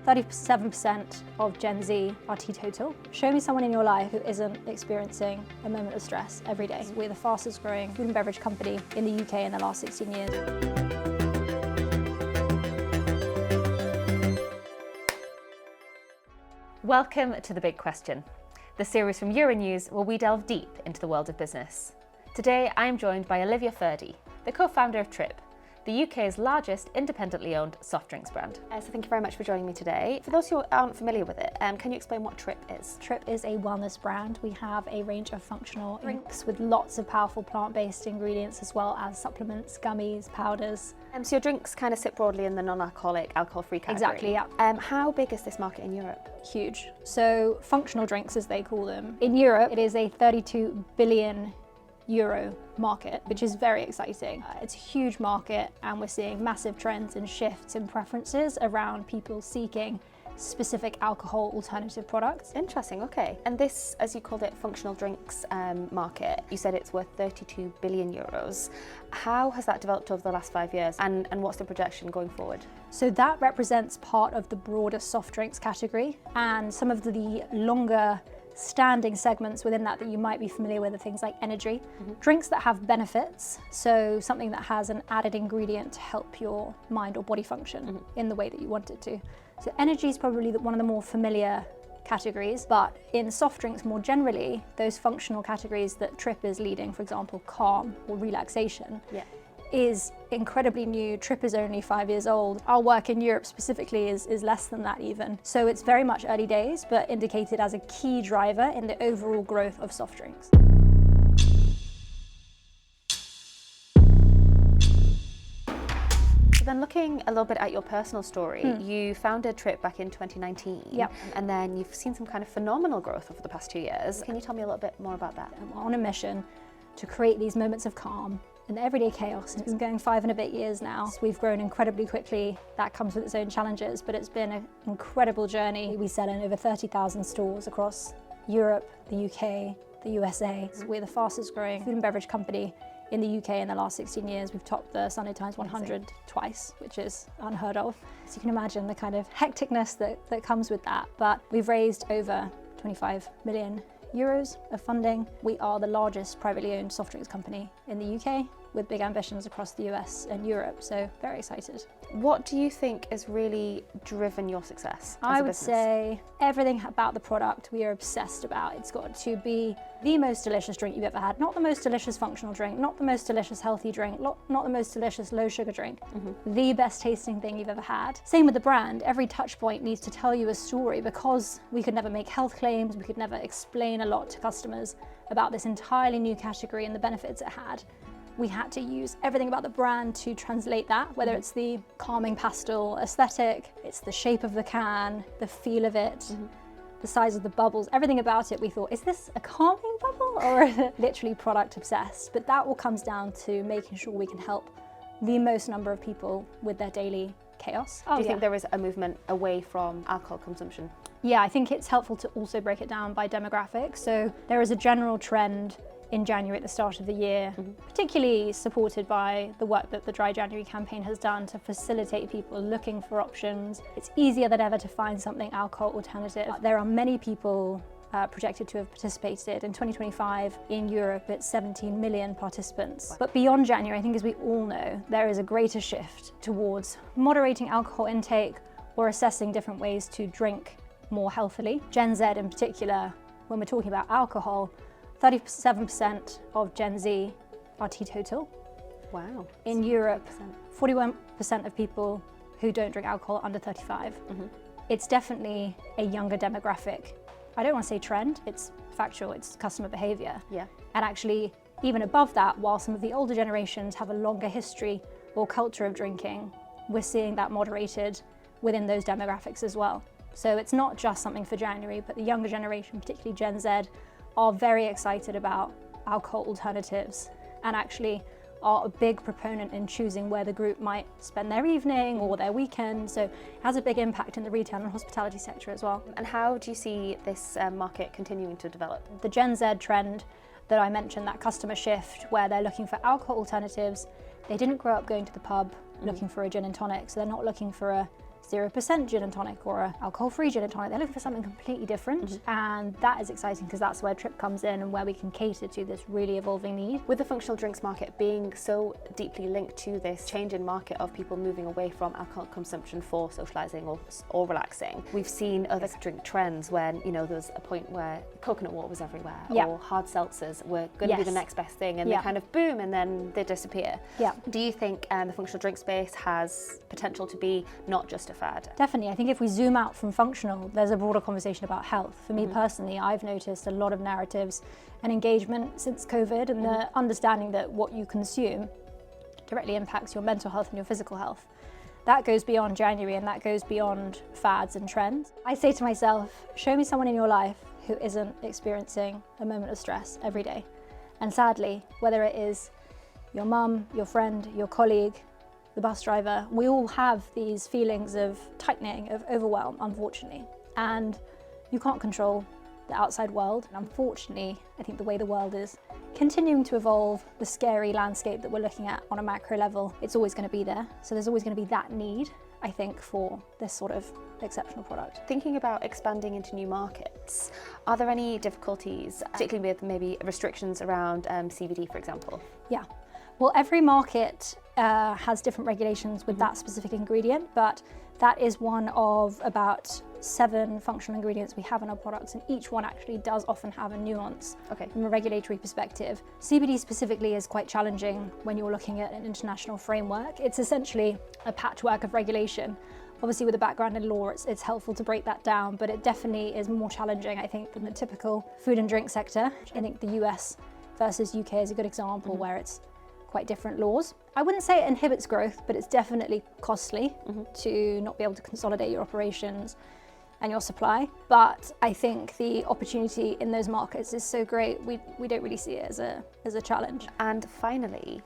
37% of Gen Z are teetotal. Show me someone in your life who isn't experiencing a moment of stress every day. We're the fastest growing food and beverage company in the UK in the last 16 years. Welcome to The Big Question, the series from Euronews where we delve deep into the world of business. Today I'm joined by Olivia, the co-founder of Trip, the UK's largest independently owned soft drinks brand. So thank you very much for joining me today. For those who aren't familiar with it, can you explain what Trip is? Trip is a wellness brand. We have a range of functional drinks with lots of powerful plant-based ingredients as well as supplements, gummies, powders. So your drinks kind of sit broadly in the non-alcoholic, alcohol-free category. Exactly, yeah. How big is this market in Europe? Huge. So functional drinks, as they call them. In Europe, it is a 32 billion euro market, which is very exciting. It's a huge market and we're seeing massive trends and shifts in preferences around people seeking specific alcohol alternative products. Interesting, okay. And this, as you called it, functional drinks market, you said it's worth 32 billion euros. How has that developed over the last 5 years and what's the projection going forward? So that represents part of the broader soft drinks category, and some of the longer standing segments within that you might be familiar with are things like energy. Drinks that have benefits, so something that has an added ingredient to help your mind or body function in the way that you want it to. So energy is probably one of the more familiar categories, but in soft drinks more generally, those functional categories that Trip is leading, for example, calm or relaxation, is incredibly new. Trip is only 5 years old. Our work in Europe specifically is less than that even. So it's very much early days, but indicated as a key driver in the overall growth of soft drinks. So then looking a little bit at your personal story, you founded Trip back in 2019. Yep. And then you've seen some kind of phenomenal growth over the past 2 years. Can you tell me a little bit more about that? I'm on a mission to create these moments of calm in everyday chaos. It's been going 5 and a bit years now. So we've grown incredibly quickly. That comes with its own challenges, but it's been an incredible journey. We sell in over 30,000 stores across Europe, the UK, the USA. So we're the fastest growing food and beverage company in the UK in the last 16 years. We've topped the Sunday Times 100 twice, which is unheard of. So you can imagine the kind of hecticness that comes with that. But we've raised over 25 million euros of funding. We are the largest privately owned soft drinks company in the UK with big ambitions across the US and Europe, so very excited. What do you think has really driven your success as I a would business? say everything about the product we are obsessed about. It's got to be the most delicious drink you've ever had, not the most delicious functional drink, not the most delicious healthy drink, not the most delicious low sugar drink, the best tasting thing you've ever had. Same with the brand. Every touch point needs to tell you a story, because we could never make health claims, we could never explain a lot to customers about this entirely new category and the benefits it had. We had to use everything about the brand to translate that, whether it's the calming pastel aesthetic, it's the shape of the can, the feel of it, the size of the bubbles, everything about it. We thought, is this a calming bubble or is it literally product obsessed? But that all comes down to making sure we can help the most number of people with their daily chaos. Do you think there is a movement away from alcohol consumption? Yeah, I think it's helpful to also break it down by demographics. So there is a general trend in January at the start of the year, particularly supported by the work that the Dry January campaign has done to facilitate people looking for options. It's easier than ever to find something alcohol alternative. There are many people projected to have participated. In 2025 in Europe, it's 17 million participants. But beyond January, I think as we all know, there is a greater shift towards moderating alcohol intake or assessing different ways to drink more healthily. Gen Z in particular, when we're talking about alcohol, 37% of Gen Z are teetotal. Wow. In Europe, 41% of people who don't drink alcohol under 35. It's definitely a younger demographic. I don't want to say trend, it's factual, it's customer behavior. Yeah. And actually, even above that, while some of the older generations have a longer history or culture of drinking, we're seeing that moderated within those demographics as well. So it's not just something for January, but the younger generation, particularly Gen Z, are very excited about alcohol alternatives and actually are a big proponent in choosing where the group might spend their evening or their weekend. So it has a big impact in the retail and hospitality sector as well. And how do you see this market continuing to develop? The Gen Z trend that I mentioned, that customer shift where they're looking for alcohol alternatives, they didn't grow up going to the pub looking for a gin and tonic, so they're not looking for a 0% gin and tonic or a alcohol-free gin and tonic. They're looking for something completely different, and that is exciting because that's where Trip comes in and where we can cater to this really evolving need. With the functional drinks market being so deeply linked to this change in market of people moving away from alcohol consumption for socialising or relaxing, we've seen other drink trends when, you know, there was a point where coconut water was everywhere, or hard seltzers were going to be the next best thing, and they kind of boom and then they disappear. Do you think the functional drink space has potential to be not just a fad? Definitely. I think if we zoom out from functional, there's a broader conversation about health. For me personally, I've noticed a lot of narratives and engagement since COVID, and the understanding that what you consume directly impacts your mental health and your physical health. That goes beyond January, and that goes beyond fads and trends. I say to myself, show me someone in your life who isn't experiencing a moment of stress every day. And sadly, whether it is your mum, your friend, your colleague, the bus driver, we all have these feelings of tightening, of overwhelm, unfortunately. And you can't control the outside world. And unfortunately, I think the way the world is continuing to evolve, the scary landscape that we're looking at on a macro level, it's always going to be there. So there's always going to be that need, I think, for this sort of exceptional product. Thinking about expanding into new markets, are there any difficulties, particularly with maybe restrictions around CBD, for example? Yeah. Well, every market has different regulations with that specific ingredient, but that is one of about 7 functional ingredients we have in our products, and each one actually does often have a nuance from a regulatory perspective. CBD specifically is quite challenging when you're looking at an international framework. It's essentially a patchwork of regulation. Obviously, with a background in law, it's helpful to break that down, but it definitely is more challenging, I think, than the typical food and drink sector. I think the US versus UK is a good example where it's quite different laws. I wouldn't say it inhibits growth, but it's definitely costly to not be able to consolidate your operations and your supply. But I think the opportunity in those markets is so great, we don't really see it as a challenge. And finally,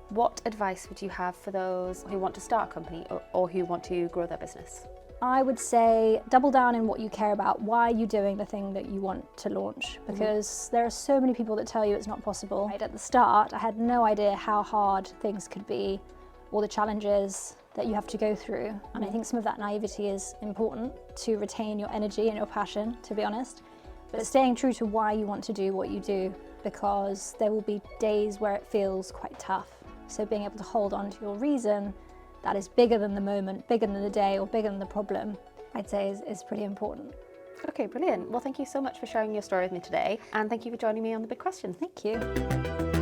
what advice would you have for those who want to start a company or who want to grow their business? I would say double down in what you care about. Why are you doing the thing that you want to launch? Because there are so many people that tell you it's not possible. Right at the start, I had no idea how hard things could be, or the challenges that you have to go through. And I think some of that naivety is important to retain your energy and your passion, to be honest. But staying true to why you want to do what you do, because there will be days where it feels quite tough. So being able to hold on to your reason that is bigger than the moment, bigger than the day, or bigger than the problem, I'd say is pretty important. Okay, brilliant. Well, thank you so much for sharing your story with me today, and thank you for joining me on The Big Question. Thank you.